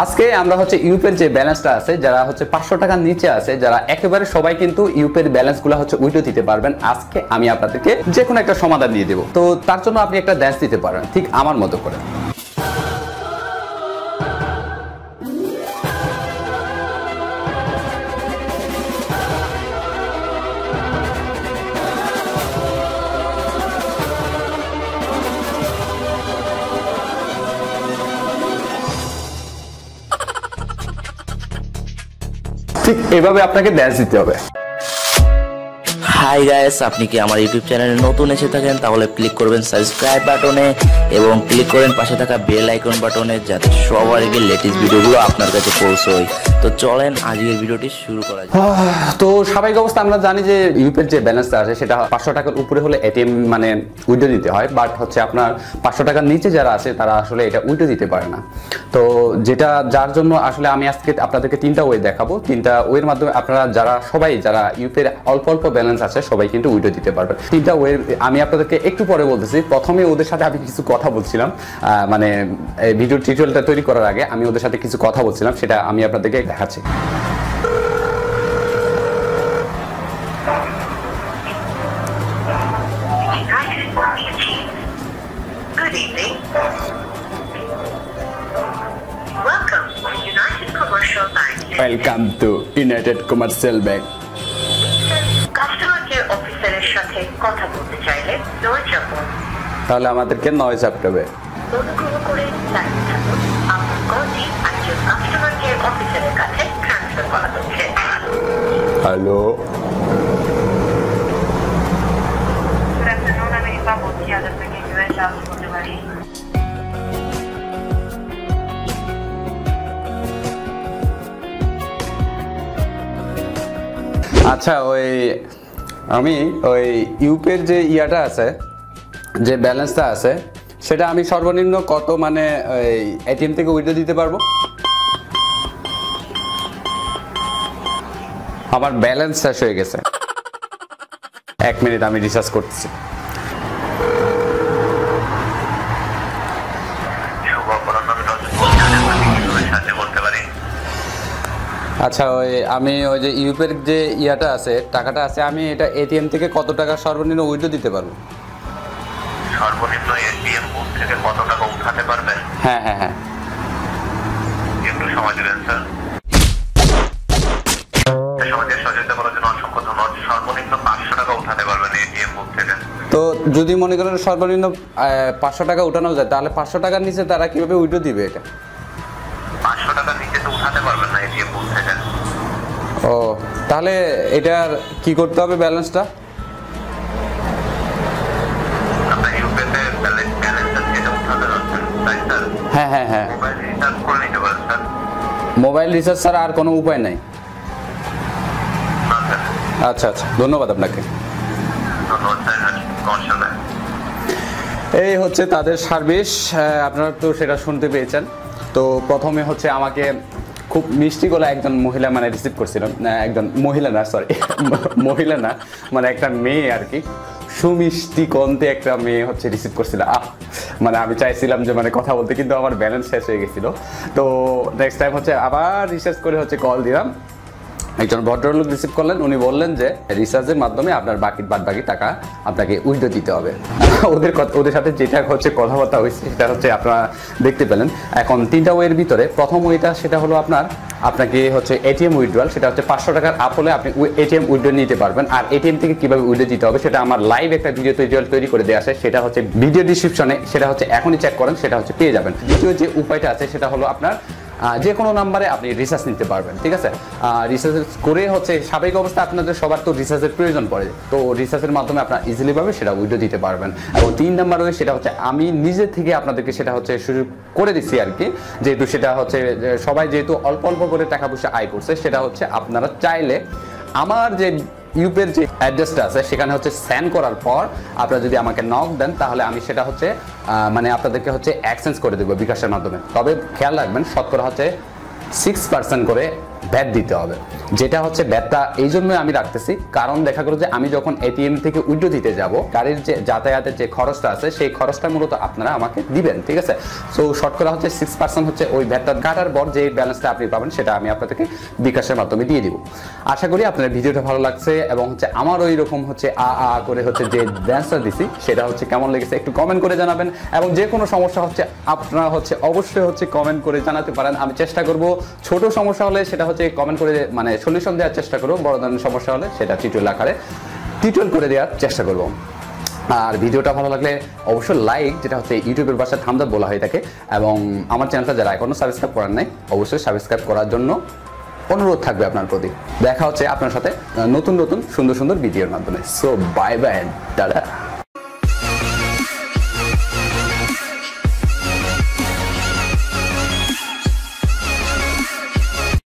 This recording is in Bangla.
আজকে আমরা হচ্ছে ইউপের যে ব্যালেন্সটা আছে, যারা হচ্ছে 500 টাকার নিচে আছে, যারা একেবারে সবাই কিন্তু ইউপের ব্যালেন্সগুলো হচ্ছে উইথড্র দিতে পারবেন। আজকে আমি আপনাদেরকে যে কোনো একটা সমাধান দিয়ে দেব। তো তার জন্য আপনি একটা ড্যান্স দিতে পারেন ঠিক আমার মতো করে। ঠিক এভাবে আপনাকে ড্যান্স দিতে হবে। হাই গাইস, আপনি কি আমার ইউটিউব চ্যানেলে নতুন এসে থাকেন তাহলে ক্লিক করবেন সাবস্ক্রাইব বাটনে এবং ক্লিক করেন পাশে থাকা বেল আইকন বাটনে, যাতে সবার আগে লেটেস্ট ভিডিওগুলো আপনার কাছে পৌঁছয়। তো চলেন আজকের ভিডিওটি শুরু করা যাক। তো স্বাভাবিক অবস্থা আমরা জানি যে ইউপের যে ব্যালেন্সটা আছে সেটা 500 টাকার উপরে হলে এটিএম মানে উইথড্র দিতে হয়, বাট হচ্ছে আপনার 500 টাকার নিচে যারা আছে তারা আসলে এটা উইথড্র দিতে পারে না। তো যেটা যার জন্য আসলে আমি আজকে আপনাদেরকে 3টা ওয়ে দেখাবো। 3টা ওয়ের মাধ্যমে আপনারা যারা ইউপের অল্প অল্প ব্যালেন্স আছে সবাই কিন্তু উইথড্র দিতে পারবেন। 3টা ওয়ে আমি আপনাদেরকে একটু পরে বলতেছি। প্রথমে ওদের সাথে আমি কিছু কথা বলছিলাম, মানে ভিডিও টিউটোরিয়ালটা তৈরি করার আগে আমি ওদের সাথে কিছু কথা বলছিলাম, সেটা আমি আপনাদেরকে দেখাচ্ছি। Good evening. Welcome to United Commercial Bank. Welcome to United Commercial Bank. Customer care অফিসারের সাথে কথা বলতে চাইলে নয় চাপুন। তাহলে আমাদেরকে 9 চাপতে হবে। অনুগ্রহ করে লাইনে থাকুন। আপনার কলটি একজন কাস্টমার কেয়ার অফিসারের কাছে ট্রান্সফার করা হচ্ছে। হ্যালো, Good afternoon, আমি রিপা বলছি। আজ আপনাকে কিভাবে সাহায্য করতে পারি? আচ্ছা, আমি ইউপের যে ইয়াটা আছে, যে ব্যালেন্সটা আছে, সেটা আমি সর্বনিম্ন কত মানে এটিএম থেকে উইথড্র দিতে পারবো? আমার ব্যালেন্স শেষ হয়ে গেছে। 1 মিনিট, আমি রিচার্জ করতেছি। আচ্ছা, আমি যে ইউপের যে ইয়াটা আছে, টাকাটা আছে, আমি এটা এটিএম থেকে কত টাকা সর্বনিম্ন উইথড্র দিতে পারবো? সর্বনিম্ন এটিএম বুথ থেকে কত টাকা উঠাতে পারবেন? হ্যাঁ হ্যাঁ হ্যাঁ, একটু সময় দিবেন স্যার। সমাজের সচেতন করার জন্য অসংখ্য ধন্যবাদ। সর্বনিম্ন 500 টাকা উঠাতে পারবেন এটিএম বুথ থেকে। তো যদি মনে করেন সর্বনিম্ন 500 টাকা উঠানো যায়, তাহলে 500 টাকার নিচে তারা কিভাবে উইথড্র দিবে এটা? 500 টাকার নিচে তো উঠাতে পারবেন না এটিএম বুথ থেকে। ও, তাহলে এটার কি করতে হবে ব্যালেন্সটা? আপনার ইউপিতে ব্যালেন্সটা যেটা উঠাতে পারবেন, তাই স্যার? হ্যাঁ হ্যাঁ হ্যাঁ, মোবাইল রিচার্জ করে নিতে পারেন স্যার। মোবাইল রিচার্জ ছাড়া আর কোনো উপায় নাই? না স্যার। আচ্ছা আচ্ছা, ধন্যবাদ আপনাকে। ধন্যবাদ স্যার। Consul bank. এই হচ্ছে তাদের সার্ভিস, আপনারা তো সেটা শুনতে পেয়েছেন। তো প্রথমে হচ্ছে আমাকে খুব মিষ্টি গলা একজন মহিলা মানে রিসিভ করছিলাম, একজন মহিলা না, সরি মহিলা না, মানে একটা মেয়ে আর কি, সুমিষ্টি কণ্ঠে একটা মেয়ে হচ্ছে রিসিভ করছিল। মানে আমি চাইছিলাম যে মানে কথা বলতে, কিন্তু আমার ব্যালেন্স শেষ হয়ে গেছিল। তো নেক্সট টাইম হচ্ছে আবার রিসার্চ করে হচ্ছে কল দিলাম। একজন ভদ্রলোক রিসিভ করলেন, উনি বললেন যে রিচার্জের মাধ্যমে আপনার বাদ বাকি টাকা আপনাকে উইথড্র দিতে হবে। ওদের সাথে যেটা হচ্ছে কথাবার্তা হয়েছে সেটা হচ্ছে আপনারা দেখতে পেলেন। এখন 3টা ওয়ের ভিতরে প্রথম ওয়েটা সেটা হলো আপনাকে হচ্ছে এটিএম উইথড্রয়াল, সেটা হচ্ছে 500 টাকার আপ হলে আপনি এটিএম উইথড্র নিতে পারবেন। আর এটিএম থেকে কিভাবে উইথড্র দিতে হবে সেটা আমার লাইভ একটা ভিডিও তৈরি করে দেওয়া আছে, সেটা হচ্ছে ভিডিও ডিসক্রিপশনে, সেটা হচ্ছে এখনই চেক করেন, সেটা হচ্ছে পেয়ে যাবেন। দ্বিতীয় যে উপায়টা আছে সেটা হলো আপনার যে কোনো নাম্বারে আপনি রিচার্জ নিতে পারবেন, ঠিক আছে? রিচার্জ করে হচ্ছে স্বাভাবিক অবস্থা আপনাদের সবার তো রিচার্জের প্রয়োজন পড়ে, তো রিচার্জের মাধ্যমে আপনারা ইজিলিভাবে সেটা উইথড্র দিতে পারবেন। এবং 3 নাম্বার ওয়ে সেটা হচ্ছে আমি নিজে থেকে আপনাদেরকে সেটা হচ্ছে সুযোগ করে দিচ্ছি আর কি, যেহেতু সেটা হচ্ছে সবাই যেহেতু অল্প অল্প করে টাকা পয়সা আয় করছে, সেটা হচ্ছে আপনারা চাইলে আমার যে ইউপের যে অ্যাড্রেসটা আছে সেখানে হচ্ছে সেন্ড করার পর আপনারা যদি আমাকে নক দেন, তাহলে আমি সেটা হচ্ছে মানে আপনাদেরকে হচ্ছে এক্সচেঞ্জ করে দেবো বিকাশের মাধ্যমে। তবে খেয়াল রাখবেন, শতকরা হচ্ছে 6% করে ভ্যাট দিতে হবে। যেটা হচ্ছে ভ্যাটটা এই জন্যই আমি রাখতেছি, কারণ দেখা গেলো যে আমি যখন এটিএম থেকে উইথড্র দিতে যাব, গাড়ির যে যাতায়াতের যে খরচটা আছে সেই খরচটা মূলত আপনারা আমাকে দিবেন, ঠিক আছে। সো শর্ট করা হচ্ছে 6% হচ্ছে ওই ভ্যাটটা কাটার পর যে ব্যালেন্সটা আপনি পাবেন সেটা আমি আপনাদেরকে বিকাশের মাধ্যমে দিয়ে দিব। আশা করি আপনার ভিডিওটা ভালো লাগছে এবং হচ্ছে আমার ওই রকম হচ্ছে করে হচ্ছে যে ড্যান্সটা দিছি সেটা হচ্ছে কেমন লেগেছে একটু কমেন্ট করে জানাবেন, এবং যে কোনো সমস্যা হচ্ছে আপনারা হচ্ছে অবশ্যই হচ্ছে কমেন্ট করে জানাতে পারেন। আমি চেষ্টা করব ছোট সমস্যা হলে সেটা হচ্ছে কমেন্ট করে মানে সলিউশন দেওয়ার চেষ্টা করব, বড় ধরনের সমস্যা হলে সেটা টিউটোরিয়াল আকারে টিউটোরিয়াল করে দেওয়ার চেষ্টা করব। আর ভিডিওটা ভালো লাগলে অবশ্যই লাইক, যেটা হচ্ছে ইউটিউবের ভাষায় থাম্বস আপ বলা হয়ে থাকে, এবং আমার চ্যানেলটা যারা এখনো সাবস্ক্রাইব করার নাই অবশ্যই সাবস্ক্রাইব করার জন্য অনুরোধ থাকবে আপনার প্রতি। দেখা হচ্ছে আপনার সাথে নতুন নতুন সুন্দর সুন্দর ভিডিওর মাধ্যমে। So bye bye, tata.